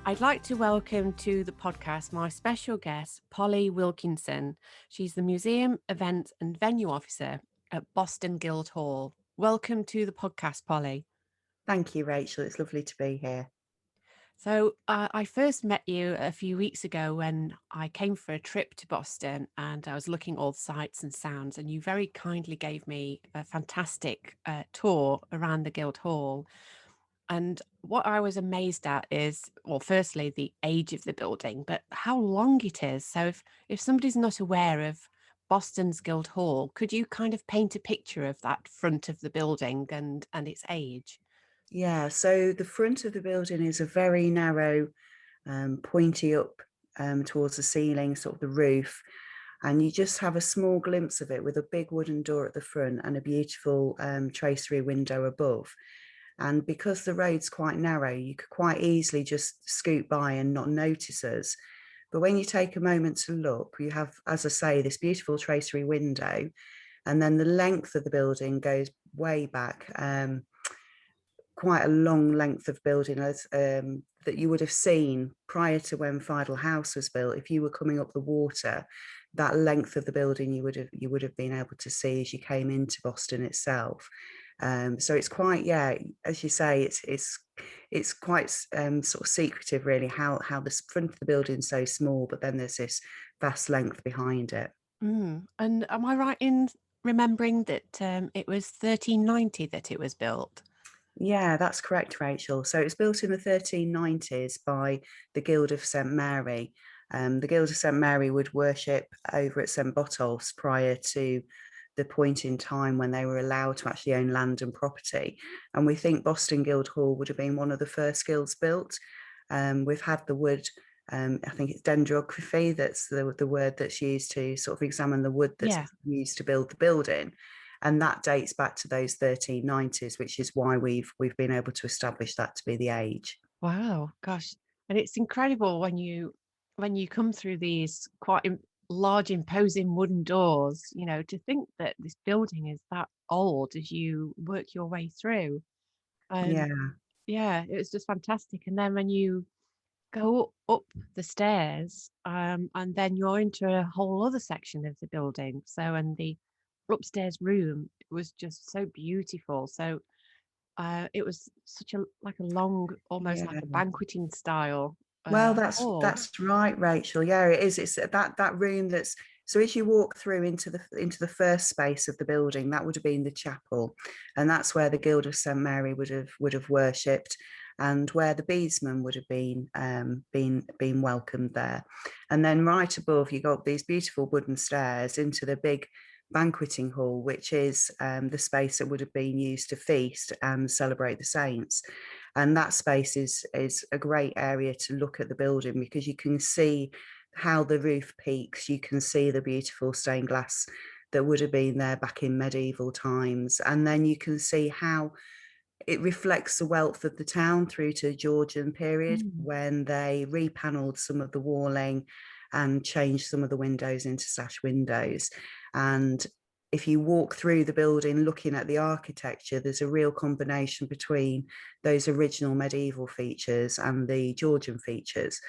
I'd like to welcome to the podcast my special guest, Polly Wilkinson. She's the Museum, Events and Venue Officer at Boston Guildhall. Welcome to the podcast, Polly. Thank you, Rachel. It's lovely to be here. So I first met you a few weeks ago when I came for a trip to Boston and I was looking at all the sights and sounds, and you very kindly gave me a fantastic tour around the Guildhall. And what I was amazed at is, well, firstly, the age of the building, but how long it is. So if somebody's not aware of Boston's Guildhall, could you kind of paint a picture of that front of the building and its age? Yeah, so the front of the building is a very narrow, pointy up towards the ceiling, sort of the roof. And you just have a small glimpse of it with a big wooden door at the front and a beautiful tracery window above. And because the road's quite narrow, you could quite easily just scoot by and not notice us. But when you take a moment to look, you have, as I say, this beautiful tracery window. And then the length of the building goes way back. Quite a long length of building as that you would have seen prior to when Fidel House was built. If you were coming up the water, that length of the building you would have been able to see as you came into Boston itself. So it's quite, yeah, as you say, it's quite sort of secretive, really, how the front of the building is so small, but then there's this vast length behind it. And am I right in remembering that it was 1390 that it was built? Yeah, that's correct, Rachel. So it was built in the 1390s by the Guild of St Mary. The Guild of St Mary would worship over at St Botolph's prior to the point in time when they were allowed to actually own land and property. And we think Boston Guildhall would have been one of the first guilds built. We've had the wood, I think it's dendrography, that's the word that's used to sort of examine the wood that's Yeah. used to build the building. And that dates back to those 1390s, which is why we've been able to establish that to be the age. Wow, gosh. And it's incredible when you come through these quite large, imposing wooden doors, to think that this building is that old as you work your way through. And Yeah. yeah, it was just fantastic. And then when you go up the stairs, and then you're into a whole other section of the building. So, and the upstairs room was just so beautiful. So it was such a like a long, almost like Yeah. a banqueting style Well, hall. that's right, Rachel. Yeah, it is. It's that room that's so as you walk through into the first space of the building, that would have been the chapel, and that's where the Guild of St Mary would have worshipped, and where the Beesman would have been welcomed there. And then right above, you got these beautiful wooden stairs into the big banqueting hall, which is the space that would have been used to feast and celebrate the saints. And that space is a great area to look at the building because you can see how the roof peaks, you can see the beautiful stained glass that would have been there back in medieval times, and then you can see how it reflects the wealth of the town through to the Georgian period Mm. when they repanelled some of the walling and changed some of the windows into sash windows. And if you walk through the building looking at the architecture, there's a real combination between those original medieval features and the Georgian features.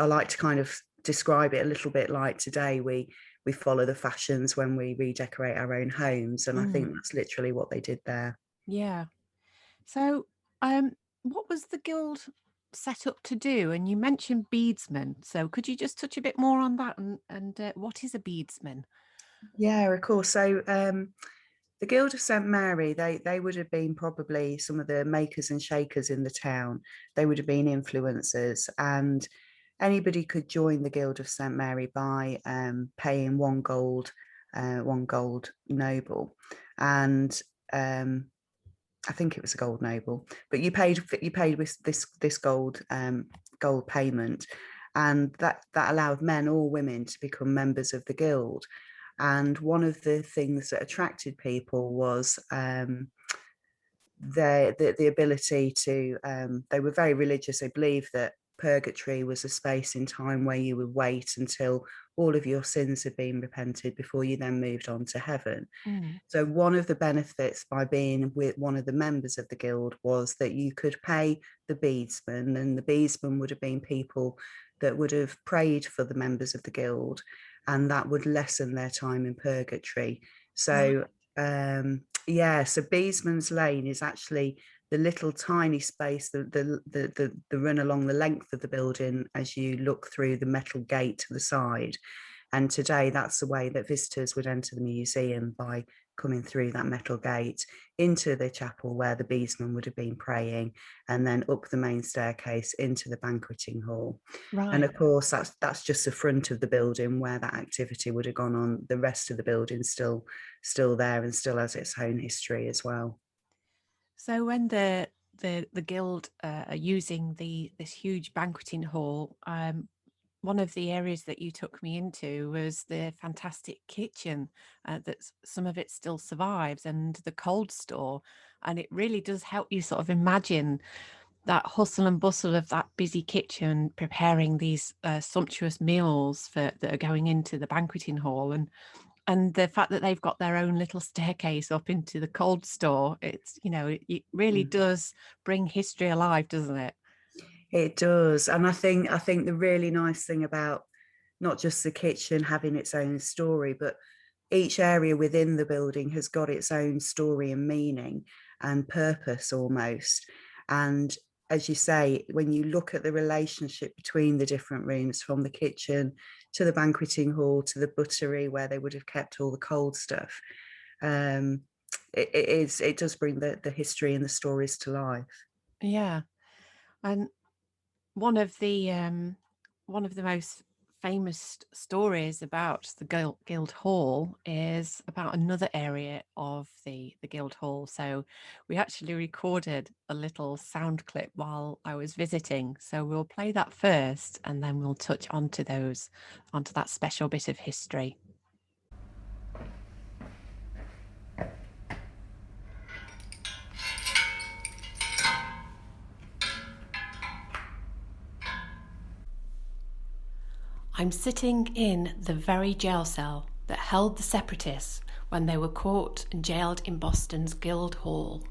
I like to kind of describe it a little bit like today we follow the fashions when we redecorate our own homes, and I think Mm. that's literally what they did there. Yeah. So, um, what was the guild set up to do? And you mentioned beadsmen. So, could you just touch a bit more on that and what is a beadsman? Yeah, of course. So the Guild of St Mary, they would have been probably some of the makers and shakers in the town. They would have been influencers, and anybody could join the Guild of St Mary by paying one gold noble, and I think it was a gold noble. But you paid with this gold payment, and that allowed men or women to become members of the guild. And one of the things that attracted people was the ability to, they were very religious. They believed that purgatory was a space in time where you would wait until all of your sins had been repented before you then moved on to heaven. Mm. So one of the benefits by being with one of the members of the guild was that you could pay the beadsman, and the beadsman would have been people that would have prayed for the members of the guild, and that would lessen their time in purgatory. So Right. yeah, so Beesman's Lane is actually the little tiny space, the run along the length of the building as you look through the metal gate to the side. And today, that's the way that visitors would enter the museum, by coming through that metal gate into the chapel where the Beesman would have been praying, and then up the main staircase into the banqueting hall. And Right. of course, that's just the front of the building where that activity would have gone on. The rest of the building still there and still has its own history as well. So when the guild are using this huge banqueting hall, one of the areas that you took me into was the fantastic kitchen, that some of it still survives, and the cold store, and it really does help you sort of imagine that hustle and bustle of that busy kitchen preparing these sumptuous meals that are going into the banqueting hall, and the fact that they've got their own little staircase up into the cold store. It's, it really Mm. does bring history alive, doesn't it? It does. And I think the really nice thing about not just the kitchen having its own story, but each area within the building has got its own story and meaning and purpose almost. And as you say, when you look at the relationship between the different rooms, from the kitchen to the banqueting hall to the buttery where they would have kept all the cold stuff, um, it does bring the history and the stories to life. Yeah. And one of the one of the most famous stories about the Guildhall is about another area of the Guildhall. So we actually recorded a little sound clip while I was visiting. So we'll play that first, and then we'll touch onto that special bit of history. I'm sitting in the very jail cell that held the Separatists when they were caught and jailed in Boston's Guildhall.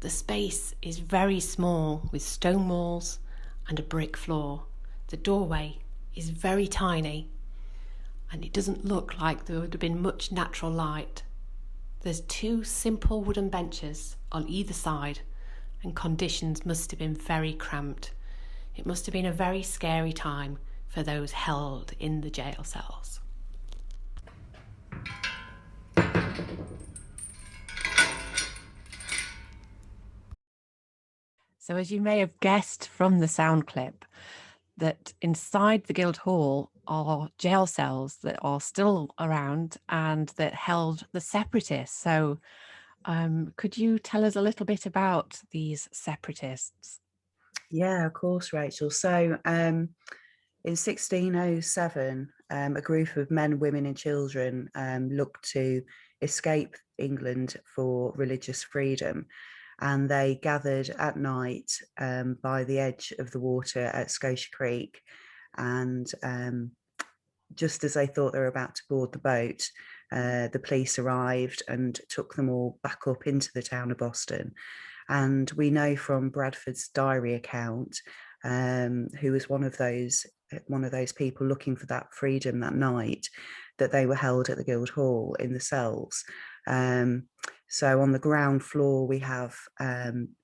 The space is very small, with stone walls and a brick floor. The doorway is very tiny, and it doesn't look like there would have been much natural light. There's two simple wooden benches on either side, and conditions must have been very cramped. It must have been a very scary time for those held in the jail cells. So, as you may have guessed from the sound clip, that inside the Guildhall are jail cells that are still around and that held the Separatists. So, could you tell us a little bit about these Separatists? Yeah, of course, Rachel. So in 1607, a group of men, women, and children looked to escape England for religious freedom. And they gathered at night by the edge of the water at Scotia Creek. And just as they thought they were about to board the boat, the police arrived and took them all back up into the town of Boston. And we know from Bradford's diary account, who was one of those people looking for that freedom that night, that they were held at the Guildhall in the cells. So on the ground floor, we have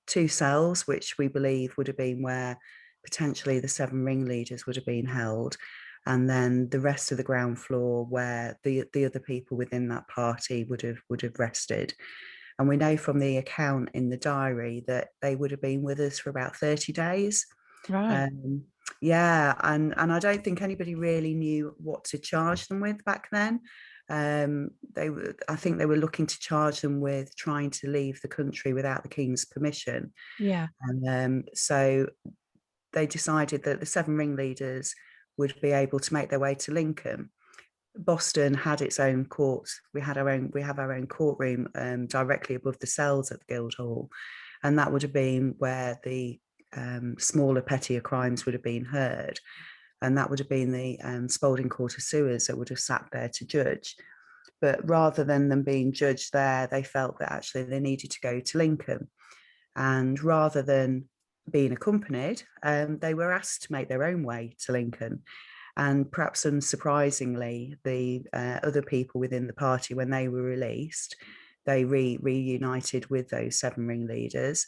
two cells, which we believe would have been where potentially the seven ringleaders would have been held. And then the rest of the ground floor, where the other people within that party would have rested. And we know from the account in the diary that they would have been with us for about 30 days. Right. Um, yeah, and I don't think anybody really knew what to charge them with back then. I think they were looking to charge them with trying to leave the country without the king's permission. Yeah. And so they decided that the seven ringleaders would be able to make their way to Lincoln. Boston had its own court. We have our own courtroom directly above the cells at the Guildhall, and that would have been where the smaller, pettier crimes would have been heard. and that would have been the Spalding Court of Sewers that would have sat there to judge. But rather than them being judged there, they felt that actually they needed to go to Lincoln. And rather than being accompanied, they were asked to make their own way to Lincoln. And perhaps unsurprisingly, the other people within the party, when they were released, they reunited with those 7 ringleaders,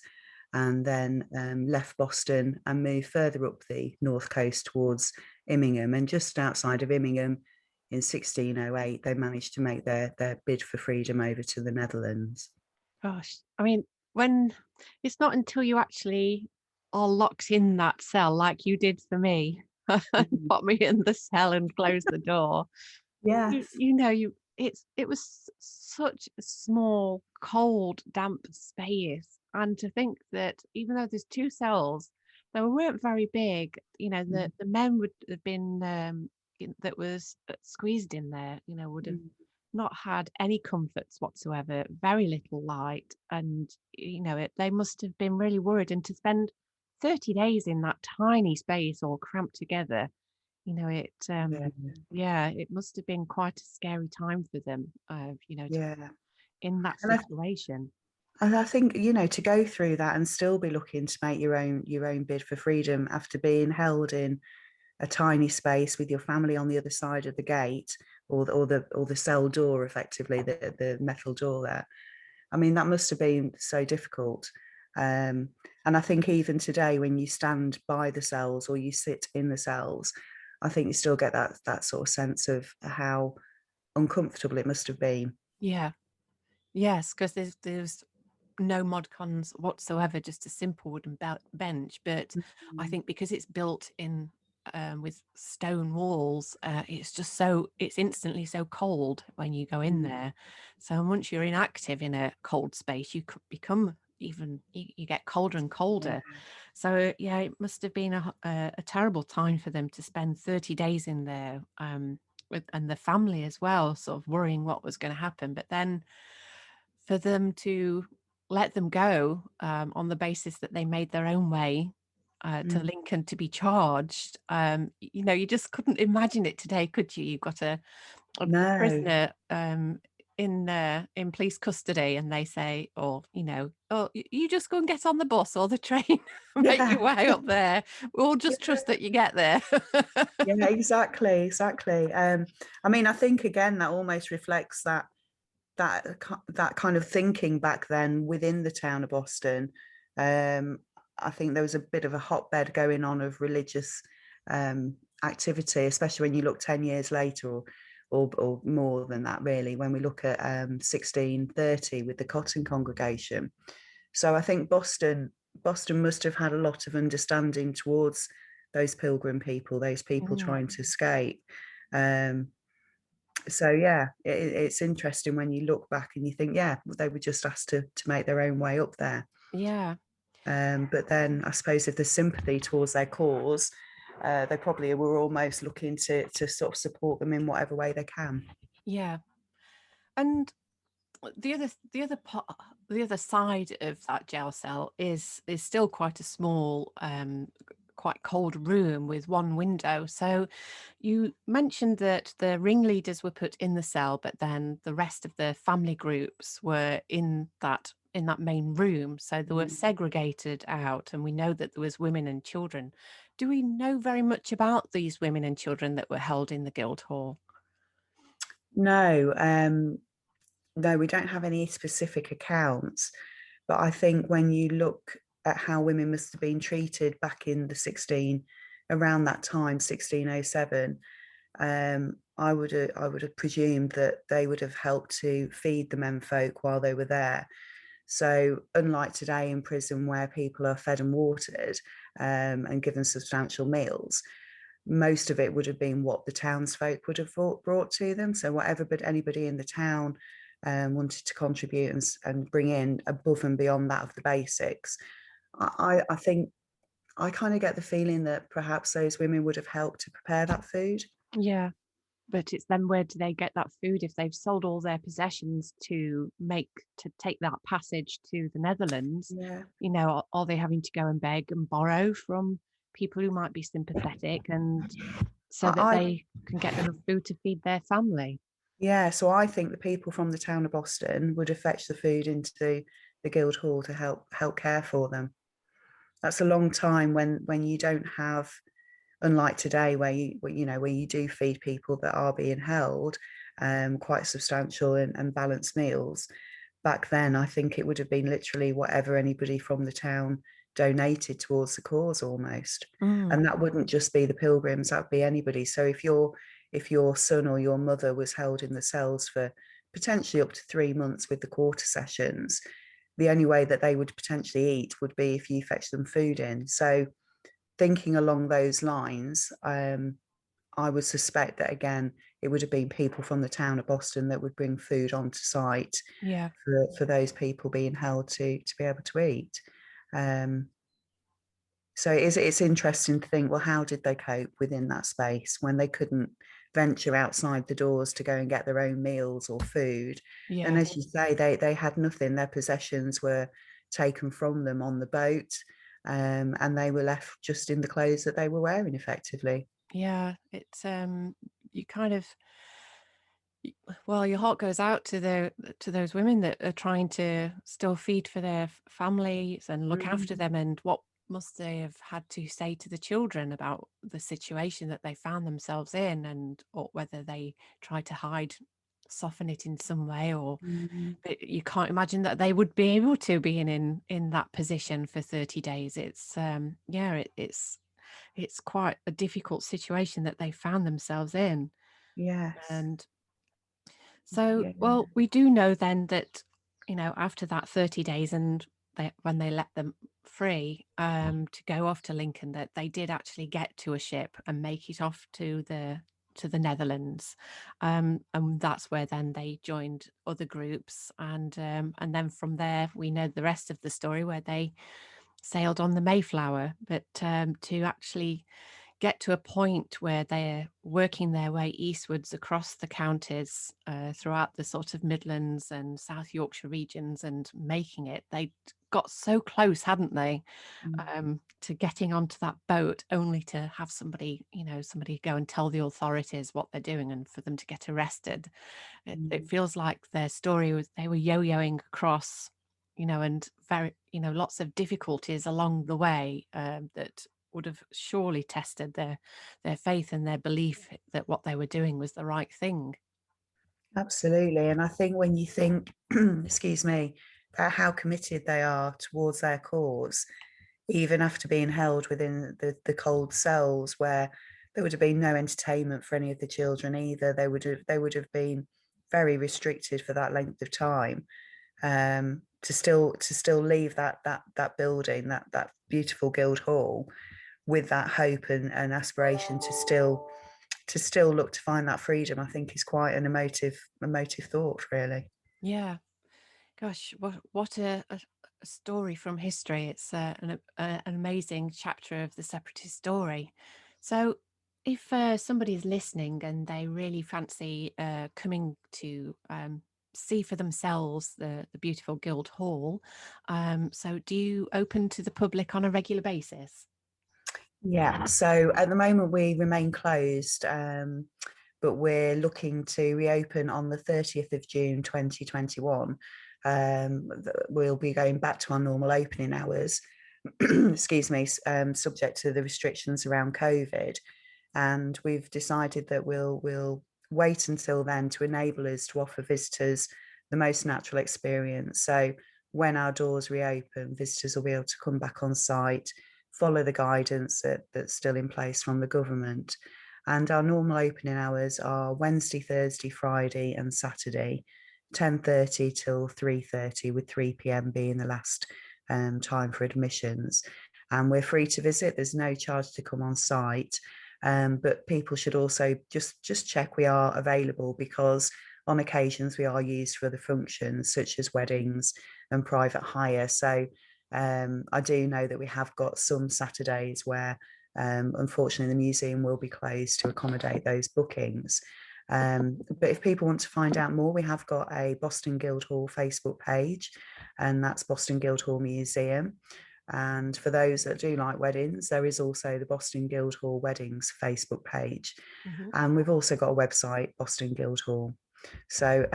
and then left Boston and moved further up the north coast towards Immingham. And just outside of Immingham in 1608, they managed to make their bid for freedom over to the Netherlands. Gosh, I mean, when it's not until you actually are locked in that cell like you did for me, Mhm. put me in the cell and close the door. Yes. It was such a small, cold, damp space, and to think that even though there's 2 cells, they weren't very big. Mm, The men would have been that was squeezed in there. Would have mm. not had any comforts whatsoever, very little light, and they must have been really worried. And to spend 30 days in that tiny space all cramped together, you know, it Yeah, yeah, it must have been quite a scary time for them, yeah. in that And I situation. And I think, to go through that and still be looking to make your own bid for freedom after being held in a tiny space with your family on the other side of the gate, or the cell door, effectively, the metal door there. I mean, that must have been so difficult. Um, and I think even today, when you stand by the cells or you sit in the cells, I think you still get that sort of sense of how uncomfortable it must have been. Yeah. Yes, because there's no mod cons whatsoever, just a simple wooden bench. But I Mm, think because it's built in with stone walls, it's instantly so cold when you go in mm, there. So once you're inactive in a cold space, you could become even you get colder and yeah, colder. So yeah, it must have been a terrible time for them to spend 30 days in there. And the family as well, sort of worrying what was going to happen. But then for them to let them go on the basis that they made their own way to mm. Lincoln to be charged. You just couldn't imagine it today, could you? You've got a No, prisoner in police custody, and they say, oh, you just go and get on the bus or the train, make your yeah. way up there. We'll just trust that you get there. Yeah, exactly, exactly. I mean, I think again that almost reflects that kind of thinking back then within the town of Boston. Um, I think there was a bit of a hotbed going on of religious activity, especially when you look 10 years later, or more than that, really. When we look at 1630 with the Cotton Congregation, so I think Boston must have had a lot of understanding towards those pilgrim people, those people Mm, trying to escape. Um, so yeah, it's interesting when you look back and you think, yeah, they were just asked to make their own way up there. yeah, But then I suppose if there's sympathy towards their cause, they probably were almost looking to sort of support them in whatever way they can. yeah. And the other side of that jail cell is still quite a small quite cold room with one window. So you mentioned that the ringleaders were put in the cell, but then the rest of the family groups were in that main room, so they were Mm. segregated out, and we know that there was women and children. Do we know very much about these women and children that were held in the Guildhall? No, no, we don't have any specific accounts. But I think when you look at how women must have been treated back in the 16, around that time, 1607, I would have presumed that they would have helped to feed the menfolk while they were there. So unlike today in prison where people are fed and watered and given substantial meals, most of it would have been what the townsfolk would have brought to them. So whatever but anybody in the town wanted to contribute and bring in above and beyond that of the basics. I think I kind of get the feeling that perhaps those women would have helped to prepare that food. Yeah. But it's then where do they get that food if they've sold all their possessions to take that passage to the Netherlands? Yeah. Are they having to go and beg and borrow from people who might be sympathetic, and so that I, they can get enough food to feed their family. yeah, so I think the people from the town of Boston would have fetched the food into the Guildhall to help care for them. That's a long time when you don't have, unlike today, where you do feed people that are being held, quite substantial and balanced meals. Back then, I think it would have been literally whatever anybody from the town donated towards the cause almost. Mm, And that wouldn't just be the pilgrims, that'd be anybody. So if your son or your mother was held in the cells for potentially up to 3 months with the quarter sessions, the only way that they would potentially eat would be if you fetch them food in. So thinking along those lines, I would suspect that again, it would have been people from the town of Boston that would bring food onto site yeah, for those people being held to be able to eat. Um, so it's interesting to think, well, how did they cope within that space when they couldn't venture outside the doors to go and get their own meals or food? And yeah, as you say, they had nothing. Their possessions were taken from them on the boat, and they were left just in the clothes that they were wearing, effectively. yeah. It's you kind of well, your heart goes out to those women that are trying to still feed for their families and look after Mm, them, and what must they have had to say to the children about the situation that they found themselves in, and or whether they tried to hide, soften it in some way, or mm, but you can't imagine that they would be able to be in that position for 30 days. It's yeah, it's quite a difficult situation that they found themselves in. yes. And so, Yeah. well, we do know then that, after that 30 days, and when they let them free to go off to Lincoln, that they did actually get to a ship and make it off to the Netherlands, and that's where then they joined other groups, and then from there we know the rest of the story, where they sailed on the Mayflower, but to actually get to a point where they're working their way eastwards across the counties, throughout the sort of Midlands and South Yorkshire regions, and making it. They got so close, hadn't they, Mm, to getting onto that boat, only to have somebody go and tell the authorities what they're doing, and for them to get arrested. It mm. feels like their story was they were yo-yoing across, and very, lots of difficulties along the way, that would have surely tested their faith and their belief that what they were doing was the right thing. Absolutely. And I think when you think, excuse me, about how committed they are towards their cause, even after being held within the cold cells where there would have been no entertainment for any of the children either, they would have been very restricted for that length of time. To still leave that building, that beautiful Guildhall, with that hope and aspiration to still look to find that freedom, I think is quite an emotive thought, really. Yeah. Gosh, what a story from history. It's an amazing chapter of the Separatist story. So, if somebody's listening and they really fancy coming to see for themselves the beautiful Guildhall, so do you open to the public on a regular basis? Yeah, so at the moment we remain closed, but we're looking to reopen on the 30th of June 2021. We'll be going back to our normal opening hours, excuse me, subject to the restrictions around COVID. And we've decided that we'll wait until then to enable us to offer visitors the most natural experience. So when our doors reopen, visitors will be able to come back on site, follow the guidance that's still in place from the government. And our normal opening hours are Wednesday, Thursday, Friday, and Saturday, 10:30 till 3:30, with 3 p.m. being the last time for admissions. And we're free to visit. There's no charge to come on site. But people should also just check we are available, because on occasions we are used for other functions such as weddings and private hire. So I do know that we have got some Saturdays where unfortunately the museum will be closed to accommodate those bookings. But if people want to find out more, we have got a Boston Guildhall Facebook page, and that's Boston Guildhall Museum. And for those that do like weddings, there is also the Boston Guildhall Weddings Facebook page. Mhm. And we've also got a website, Boston Guildhall. So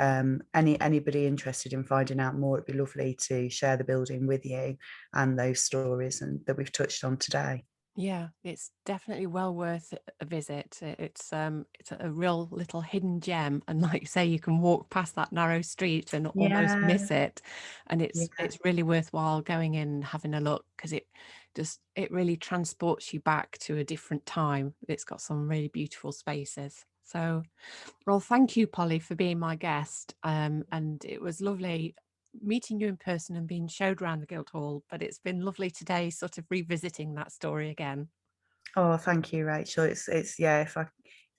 anybody interested in finding out more, it'd be lovely to share the building with you and those stories that we've touched on today. Yeah, it's definitely well worth a visit. It's a real little hidden gem, and like you say, you can walk past that narrow street and almost Yeah, miss it. And yeah. it's really worthwhile going in and having a look, because it really transports you back to a different time. It's got some really beautiful spaces. So, well, thank you, Polly, for being my guest. And it was lovely meeting you in person and being showed around the Guildhall. But it's been lovely today, sort of revisiting that story again. Oh, thank you, Rachel. It's yeah,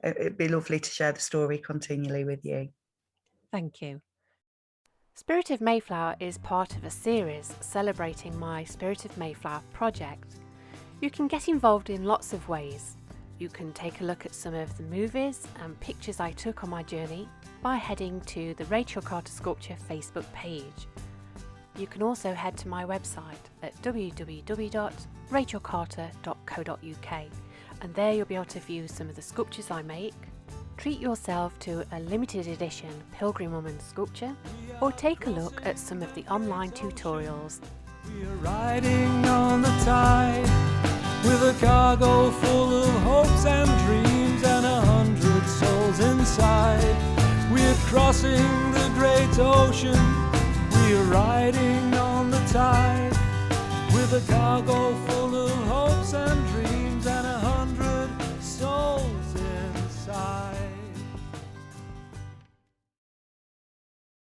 it'd be lovely to share the story continually with you. Thank you. Spirit of Mayflower is part of a series celebrating my Spirit of Mayflower project. You can get involved in lots of ways. You can take a look at some of the movies and pictures I took on my journey by heading to the Rachel Carter Sculpture Facebook page. You can also head to my website at www.rachelcarter.co.uk, and there you'll be able to view some of the sculptures I make, treat yourself to a limited edition Pilgrim Woman sculpture, or take a look at some of the online tutorials. We're riding on the tide with a cargo full of hopes and dreams and 100 souls inside. We're crossing the great ocean. We're riding on the tide with a cargo full of hopes and dreams.